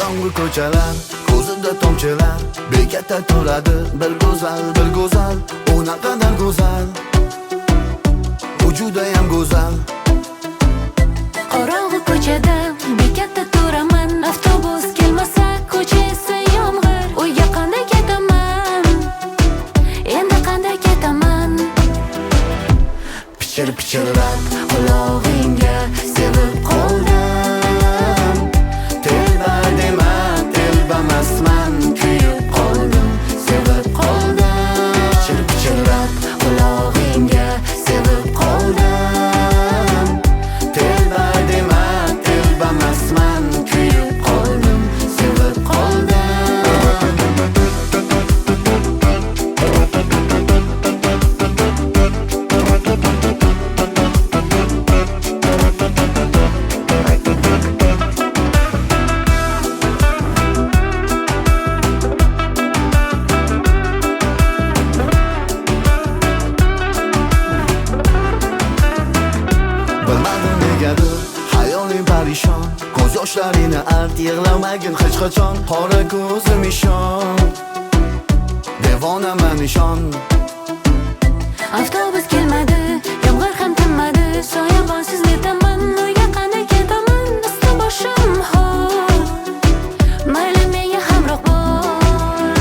Qorong'u ko'chalar, ko'zida tomchilar, bekatda turadi bir go'zal, u naqadar go'zal, u judayam go'zal. Qorong'u ko'chada bekatda turaman, avtobus kelmasa ko'cha esa yomg'ir. Uyga qanday ketaman, endi qanday ketaman? Pichir-pichirlab qulog'ingga sevib qoldim. Telba dema, telbamasman, kuyib qoldim, sevib qoldim. Pichir-pichirlab qulog'ingga sevib qoldim. Telba dema, telbamasman, kuyib qoldim, sevib qoldim. Bilmadim negadir hayoling parishon, ko'z yoshlarini art, yig'lamagin hech qachon. Qora ko'zim ishon, devonaman ishon. Avtobus kelmadi, yomg'ir ham tinmadi, soyabonsiz netaman, uyga qanday ketaman? Usta boshim hol, mayli menga hamroh bo'l.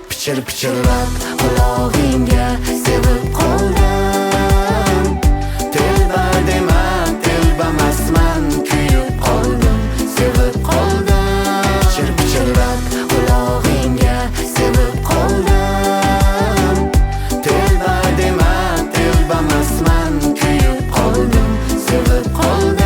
Pichir-pichirlab qulog'ingga sevib qoldim. Telba dema, telbamasman, kuyib qoldim, sevib qoldim. Pichir-pichirlab qulog'ingga sevib qoldim. Telba dema, telbamasman, kuyib qoldim, sevib qoldim.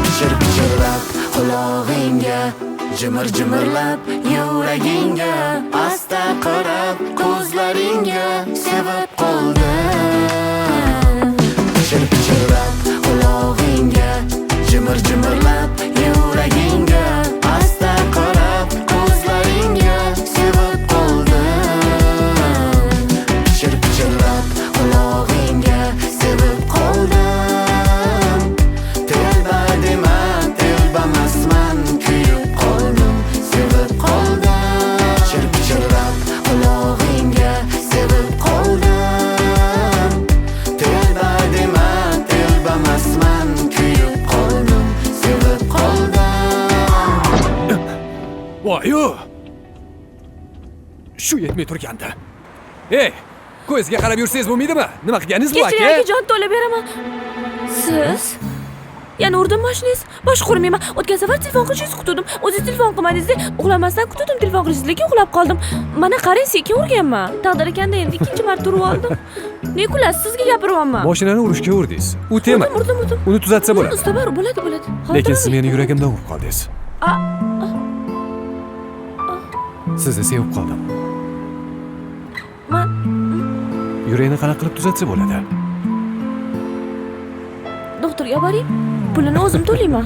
Pichir-pichirlab qulog'ingga, jimir-jimirlab yuragingga, asta qarab ko'zlaringga sevib qoldim. Pichir-pichirlab qulog'ingga, jimir-jimirlab yuragingga, asta qarab ko'zlaringga sevib qoldim. Pichir-pichirlab qulog'ingga sevib qoldim. Telba dema, telbamasman, kuyib qoldim, sevib qoldim. Pichir-pichirlab qulog'ingga sevib qoldim. Telba dema, telbamasman, kuyib qoldim, sevib qoldim. Voy-yu! Shu yetmay turganda. Ey, ko'zga qarab yursangiz bo'lmaydimi? Nima qilganingiz bu Kechiring aka? akajon, to'lab beraman. Siz? Yana urdim mashinangiz. Bosh qurmayman. O'tgan safar telefon qilishingizni kutdim. O'zingiz telefon qilmadingiz-da, uxlamasdan kutdim, telefon qilishingizni, lekin uxlab qoldim. Mana qarang, sekin urganman. Taqdir ekanda endi ikkinchi marta urib oldim. Ne kulasiz, sizga gapiryapman. Mashinani urishga urdingiz. U tema. Urdim. Uni tuzatsa bo'ladi. Usta bor, bo'ladi. Lekin siz meni yuragimdan urib qoldingiz. Sizni sevib qoldim. Men Yurakni qanaqa qilib tuzatsa bo'ladi? doktorga boring. Pulini o'zim to'layman.